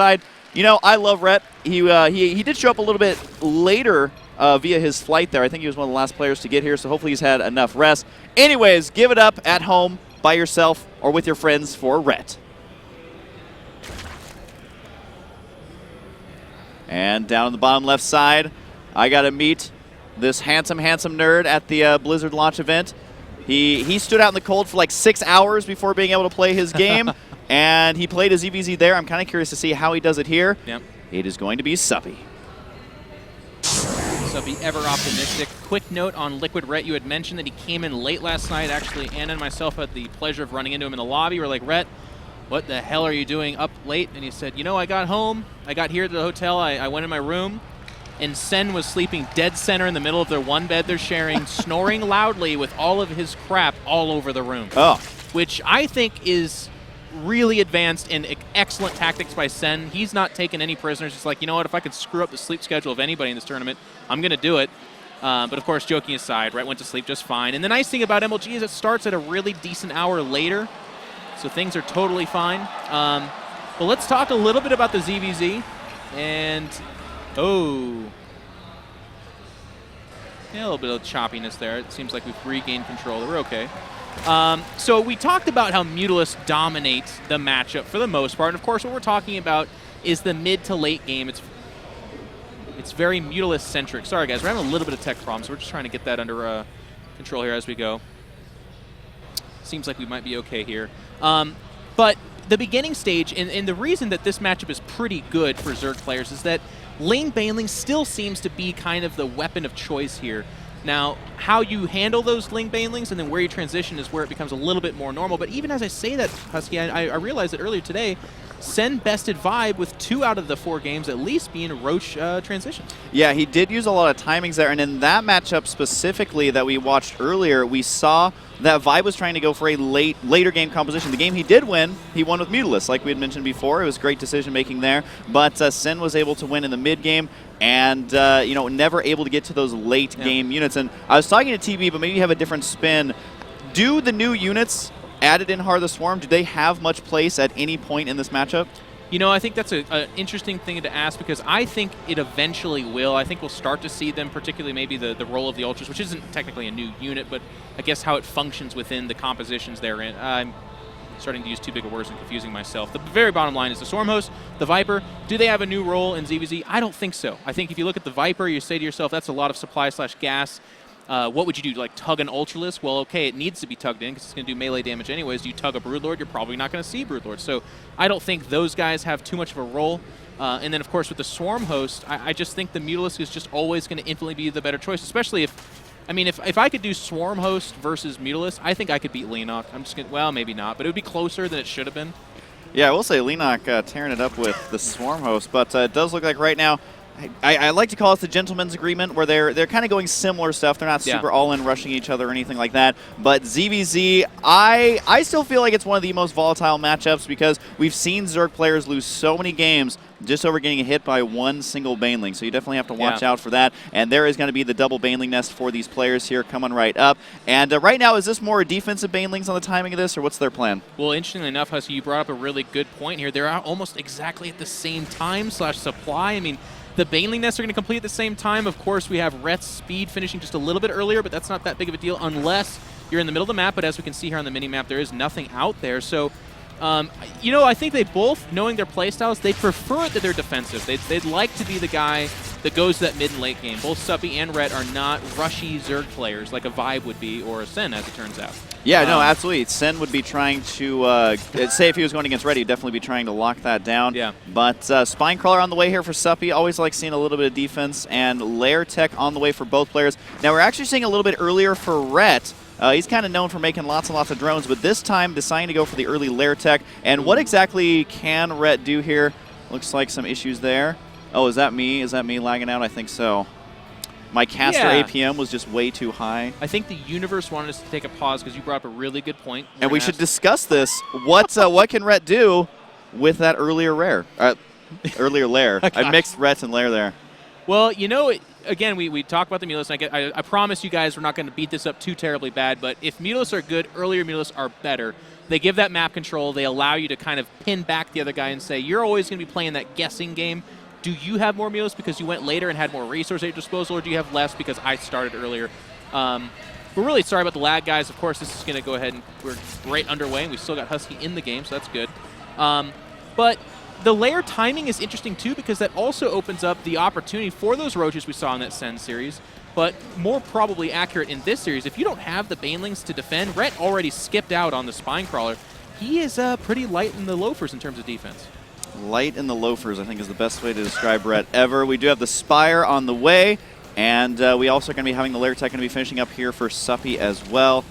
side. You know, I love Rhett. He did show up a little bit later via his flight there. I think he was one of the last players to get here, so hopefully he's had enough rest. Anyways, give it up at home by yourself or with your friends for Rhett. And down on the bottom left side, I got to meet this handsome nerd at the Blizzard launch event. He stood out in the cold for like 6 hours before being able to play his game, and he played his EVZ there. I'm kind of curious to see how he does it here. Yep. It is going to be Suppy. Suppy, ever optimistic. Quick note on Liquid Rhett. You had mentioned that he came in late last night. Actually, Anna and myself had the pleasure of running into him in the lobby. We're like, Rhett, what the hell are you doing up late? And he said, you know, I got home. I got here to the hotel. I went in my room. And Sen was sleeping dead center in the middle of their one bed they're sharing, snoring loudly with all of his crap all over the room. Oh. Which I think is really advanced and excellent tactics by Sen. He's not taking any prisoners. It's like, you know what, if I could screw up the sleep schedule of anybody in this tournament, I'm going to do it. But of course, joking aside, Rhett went to sleep just fine. And the nice thing about MLG is it starts at a really decent hour later, so things are totally fine. But let's talk a little bit about the ZVZ. And... oh. Yeah, a little bit of choppiness there. It seems like we've regained control. We're okay. So we talked about how Mutalisk dominates the matchup for the most part. And of course, what we're talking about is the mid to late game. It's very Mutalisk-centric. Sorry, guys. We're having a little bit of tech problems. So we're just trying to get that under control here as we go. Seems like we might be okay here. But the beginning stage, and the reason that this matchup is pretty good for Zerg players is that lane baneling still seems to be kind of the weapon of choice here. Now, how you handle those lane banelings and then where you transition is where it becomes a little bit more normal. But even as I say that, Husky, I realized that earlier today, Sen bested Vibe with 2 out of the 4 games at least being Roche transitions. Yeah, he did use a lot of timings there. And in that matchup specifically that we watched earlier, we saw that Vibe was trying to go for a later game composition. The game he did win, he won with Mutalisk, like we had mentioned before. It was great decision-making there. But Sen was able to win in the mid-game and, you know, never able to get to those late-game units. And I was talking to TB, but maybe you have a different spin. Do the new units added in Heart of the Swarm, do they have much place at any point in this matchup? You know, I think that's an interesting thing to ask because I think it eventually will. I think we'll start to see them, particularly maybe the role of the Ultras, which isn't technically a new unit, but I guess how it functions within the compositions they're in. I'm starting to use too big of words and confusing myself. The very bottom line is the Swarm Host, the Viper, do they have a new role in ZVZ? I don't think so. I think if you look at the Viper, you say to yourself, that's a lot of supply/gas. What would you do? Like tug an Ultralisk? Well, okay, it needs to be tugged in because it's going to do melee damage anyways. Do you tug a Broodlord? You're probably not going to see Broodlord. So I don't think those guys have too much of a role. And then, of course, with the Swarm Host, I just think the Mutalisk is just always going to infinitely be the better choice, especially if I could do Swarm Host versus Mutalisk, I think I could beat Leonok. I'm just going to, well, maybe not, but it would be closer than it should have been. Yeah, I will say Leonok tearing it up with the Swarm Host, but it does look like right now, I like to call it the gentleman's agreement, where they're kind of going similar stuff. They're not super all-in rushing each other or anything like that. But ZVZ, I still feel like it's one of the most volatile matchups because we've seen Zerg players lose so many games just over getting hit by one single baneling. So you definitely have to watch out for that. And there is going to be the double baneling nest for these players here coming right up. And right now, is this more defensive banelings on the timing of this, or what's their plan? Well, interestingly enough, Husky, you brought up a really good point here. They're almost exactly at the same time /supply. I mean, the baneling nests are going to complete at the same time. Of course, we have Rhett's speed finishing just a little bit earlier, but that's not that big of a deal unless you're in the middle of the map. But as we can see here on the mini-map, there is nothing out there. So, you know, I think they both, knowing their playstyles, they prefer it that they're defensive. They'd like to be the guy that goes to that mid and late game. Both Suppy and Rhett are not rushy Zerg players like a Vibe would be or a Sen, as it turns out. Yeah, no, absolutely. Sen would be trying to, say if he was going against Rhett, he'd definitely be trying to lock that down. Yeah. But Spinecrawler on the way here for Suppy. Always like seeing a little bit of defense, and Lair Tech on the way for both players. Now, we're actually seeing a little bit earlier for Rhett. He's kind of known for making lots and lots of drones, but this time deciding to go for the early Lair Tech. And what exactly can Rhett do here? Looks like some issues there. Oh, is that me? Is that me lagging out? I think so. My caster APM was just way too high. I think the universe wanted us to take a pause because you brought up a really good point. And we should discuss this. What can Rhett do with that earlier rare? Earlier Lair. I mixed Rhett and Lair there. Well, you know, again, we talk about the Mulus, and I promise you guys we're not going to beat this up too terribly bad, but if Mulus are good, earlier Mulus are better. They give that map control. They allow you to kind of pin back the other guy and say, you're always going to be playing that guessing game. Do you have more Mulus because you went later and had more resource at your disposal, or do you have less because I started earlier? We're really sorry about the lag, guys. Of course, this is going to go ahead and we're right underway, and we still got Husky in the game, so that's good. But the layer timing is interesting, too, because that also opens up the opportunity for those roaches we saw in that Sen series. But more probably accurate in this series, if you don't have the Banelings to defend, Rhett already skipped out on the Spine Crawler. He is pretty light in the loafers in terms of defense. Light in the loafers, I think, is the best way to describe Rhett ever. We do have the Spire on the way, and we also are going to be having the layer tech going to be finishing up here for Suppy as well.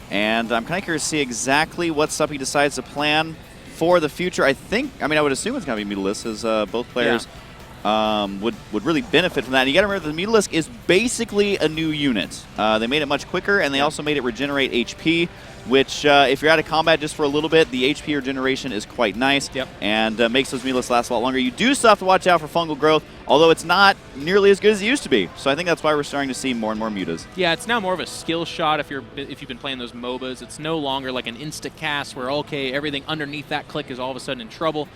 And I'm kind of curious to see exactly what Suppy decides to plan for the future. I would assume it's going to be Mutalisk, as both players would really benefit from that. And you got to remember, the Mutalisk is basically a new unit. They made it much quicker, and they also made it regenerate HP, which if you're out of combat just for a little bit, the HP regeneration is quite nice and makes those Mutalisks last a lot longer. You do still have to watch out for fungal growth, although it's not nearly as good as it used to be. So I think that's why we're starting to see more and more mutas. Yeah, it's now more of a skill shot if you've been playing those MOBAs. It's no longer like an insta-cast where, okay, everything underneath that click is all of a sudden in trouble.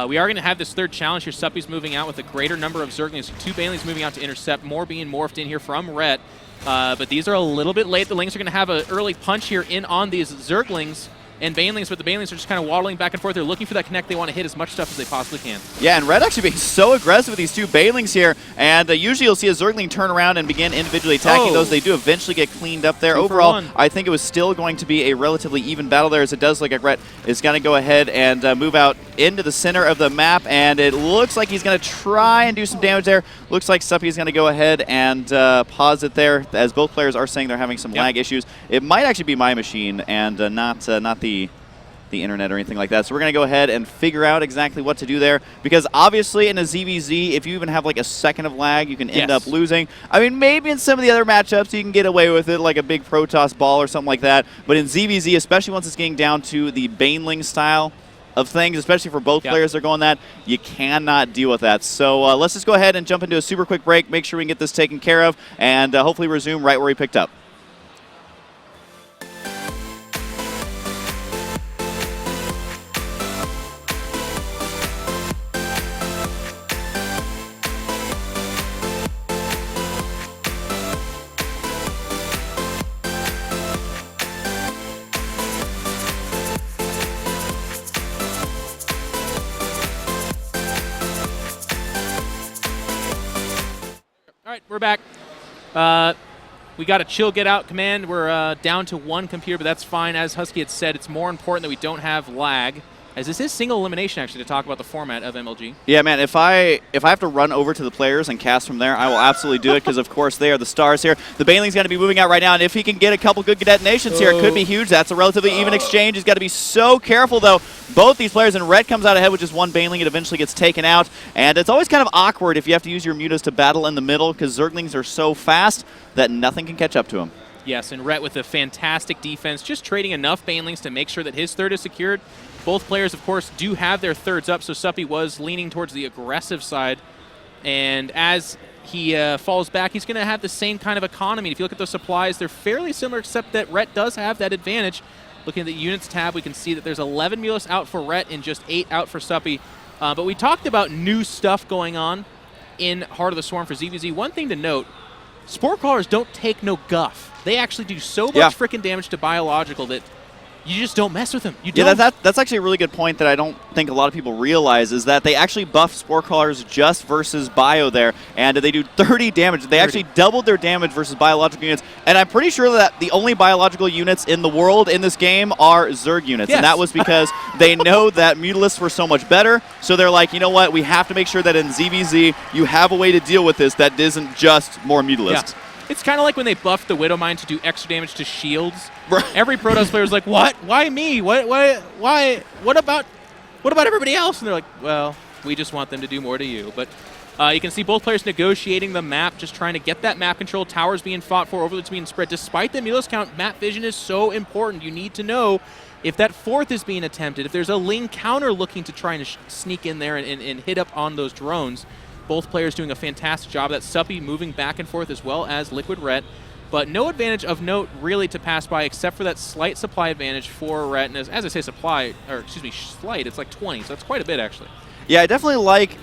We are going to have this third challenge here. Suppy's moving out with a greater number of Zerglings. 2 Banelings moving out to intercept, more being morphed in here from Rhett. But these are a little bit late. The Lings are going to have an early punch here in on these Zerglings and Banelings, but the Banelings are just kind of waddling back and forth. They're looking for that connect. They want to hit as much stuff as they possibly can. Yeah, and Red actually being so aggressive with these 2 Banelings here, and usually you'll see a Zergling turn around and begin individually attacking those. They do eventually get cleaned up there. Overall, I think it was still going to be a relatively even battle there, as it does look like Red is going to go ahead and move out into the center of the map, and it looks like he's going to try and do some damage there. Looks like Suppy is going to go ahead and pause it there, as both players are saying they're having some lag issues. It might actually be my machine and not the internet or anything like that. So we're going to go ahead and figure out exactly what to do there, because obviously in a ZVZ, if you even have like a second of lag, you can end up losing. I mean, maybe in some of the other matchups you can get away with it, like a big Protoss ball or something like that, but in ZVZ, especially once it's getting down to the Baneling style of things, especially for both players that are going that, you cannot deal with that. So let's just go ahead and jump into a super quick break, make sure we can get this taken care of, and hopefully resume right where we picked up. All right, we're back. We got a chill get out command. We're down to 1 computer, but that's fine. As Husky had said, it's more important that we don't have lag, as this is single elimination, actually, to talk about the format of MLG. Yeah, man, if I have to run over to the players and cast from there, I will absolutely do it, because, of course, they are the stars here. The Baneling's going to be moving out right now, and if he can get a couple good detonations here, it could be huge. That's a relatively even exchange. He's got to be so careful, though. Both these players, and Red comes out ahead with just 1 Baneling. It eventually gets taken out, and it's always kind of awkward if you have to use your mutas to battle in the middle, because Zerglings are so fast that nothing can catch up to him. Yes, and Rhett with a fantastic defense, just trading enough Banelings to make sure that his third is secured. Both players, of course, do have their thirds up, so Suppy was leaning towards the aggressive side. And as he falls back, he's going to have the same kind of economy. If you look at those supplies, they're fairly similar, except that Rhett does have that advantage. Looking at the units tab, we can see that there's 11 Mulus out for Rhett and just 8 out for Suppy. But we talked about new stuff going on in Heart of the Swarm for ZVZ. One thing to note, Spore Crawlers don't take no guff. They actually do so much freaking damage to biological that you just don't mess with them. You don't. Yeah, that's actually a really good point that I don't think a lot of people realize, is that they actually buff Spore Crawlers just versus bio there, and they do 30 damage. They actually doubled their damage versus biological units, and I'm pretty sure that the only biological units in the world in this game are Zerg units, and that was because they know that Mutalisks were so much better, so they're like, you know what, we have to make sure that in ZVZ you have a way to deal with this that isn't just more Mutalisks. Yeah. It's kind of like when they buffed the Widowmine to do extra damage to shields. Every Protoss player is like, what? Why me? Why? What about everybody else? And they're like, well, we just want them to do more to you. But you can see both players negotiating the map, just trying to get that map control. Towers being fought for, overlords being spread. Despite the Mulus count, map vision is so important. You need to know if that 4th is being attempted, if there's a Ling counter looking to try and sneak in there and hit up on those drones. both players doing a fantastic job. That Suppy moving back and forth as well as Liquid Ret. But no advantage of note really to pass by except for that slight supply advantage for Ret. And as I say supply, or excuse me, slight, it's like 20, so that's quite a bit actually. Yeah, I definitely like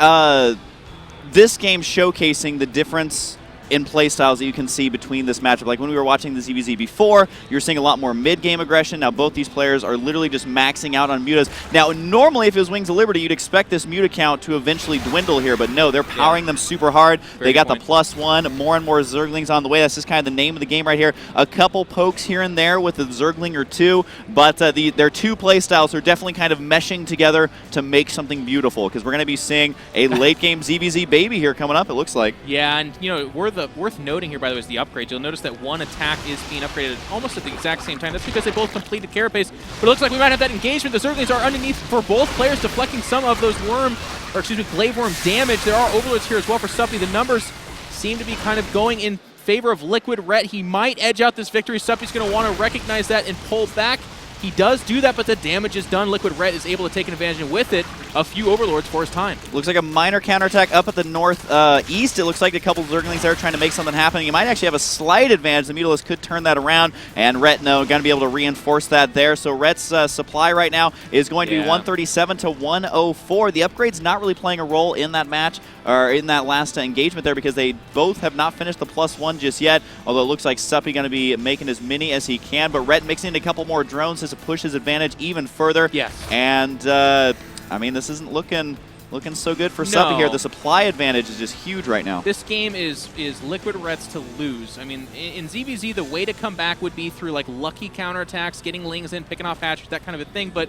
this game showcasing the difference in playstyles that you can see between this matchup. Like when we were watching the ZVZ before, you're seeing a lot more mid-game aggression. Now both these players are literally just maxing out on mutas. Now normally if it was Wings of Liberty, you'd expect this muta count to eventually dwindle here, but no, they're powering them super hard. They got the +1, more and more Zerglings on the way. That's just kind of the name of the game right here. A couple pokes here and there with a Zergling or two, but their two playstyles are definitely kind of meshing together to make something beautiful, because we're going to be seeing a late-game ZVZ baby here coming up, it looks like. Yeah, and you know, worth noting here, by the way, is the upgrades. You'll notice that one attack is being upgraded almost at the exact same time. That's because they both completed Carapace. But it looks like we might have that engagement. The Zerglings are underneath for both players, deflecting some of those Glaive Worm damage. There are Overlords here as well for Suppy. The numbers seem to be kind of going in favor of Liquid Ret. He might edge out this victory. Suppy's going to want to recognize that and pull back. He does do that, but the damage is done. Liquid Ret is able to take an advantage, and with it, a few Overlords for his time. Looks like a minor counterattack up at the northeast. It looks like a couple of Zerglings there trying to make something happen. You might actually have a slight advantage. The Mutalisk could turn that around, and Ret, no, going to be able to reinforce that there. So Ret's supply right now is going to be 137 to 104. The upgrade's not really playing a role in that match, or in that last engagement there, because they both have not finished the +1 just yet, although it looks like Suppy going to be making as many as he can, but Ret mixing in a couple more drones to push his advantage even further. Yes. And, I mean, this isn't looking so good for Suppy here. The supply advantage is just huge right now. This game is Liquid Ret's to lose. I mean, in ZVZ, the way to come back would be through, like, lucky counterattacks, getting Lings in, picking off hatchers, that kind of a thing, but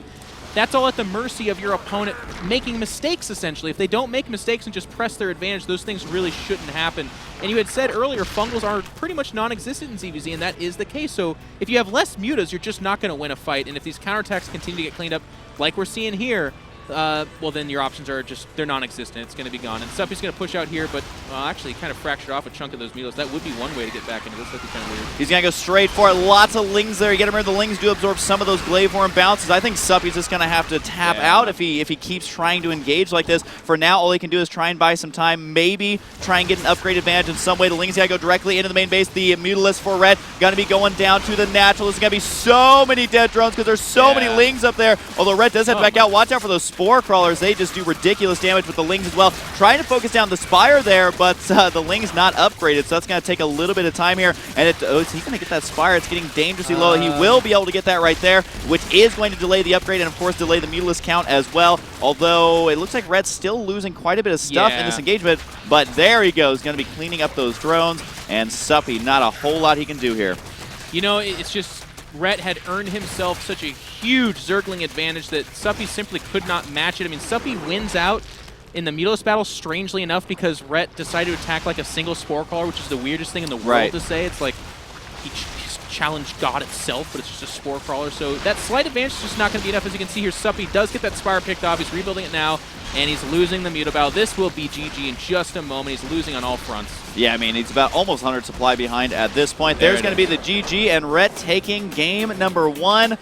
that's all at the mercy of your opponent making mistakes, essentially. If they don't make mistakes and just press their advantage, those things really shouldn't happen. And you had said earlier, fungals are pretty much non-existent in ZVZ, and that is the case. So if you have less mutas, you're just not going to win a fight. And if these counterattacks continue to get cleaned up, like we're seeing here, well, then your options are just, they're non-existent. It's going to be gone. And Suppy's going to push out here, but actually kind of fractured off a chunk of those mutas. That would be one way to get back into this. That'd be kind of weird. He's going to go straight for it. Lots of Lings there. You got to remember the Lings do absorb some of those Glaive Worm bounces. I think Suppy's just going to have to tap out if he keeps trying to engage like this. For now, all he can do is try and buy some time, maybe try and get an upgrade advantage in some way. The Lings got to go directly into the main base. The Mutalisk for Ret going to be going down to the natural. There's going to be so many dead drones because there's so many Lings up there. Although Ret does have to back out. Watch out for those Spore Crawlers. They just do ridiculous damage with the Lings as well. Trying to focus down the Spire there, but the Ling's not upgraded, so that's going to take a little bit of time here. And is he going to get that Spire? It's getting dangerously low. He will be able to get that right there, which is going to delay the upgrade and, of course, delay the Mutalisk count as well. Although it looks like Red's still losing quite a bit of stuff in this engagement, but there he goes. Going to be cleaning up those drones, and Suppy, not a whole lot he can do here. You know, it's just Ret had earned himself such a huge Zergling advantage that Suppy simply could not match it. I mean, Suppy wins out in the Mutalisk battle, strangely enough, because Ret decided to attack like a single Spore Crawler, which is the weirdest thing in the world to say. It's like he's challenged God itself, but it's just a Spore Crawler. So that slight advantage is just not going to be enough. As you can see here, Suppy does get that Spire picked off. He's rebuilding it now, and he's losing the Muta battle. This will be GG in just a moment. He's losing on all fronts. Yeah, I mean, he's about almost 100 supply behind at this point. There's going to be the GG, and Ret taking game number 1.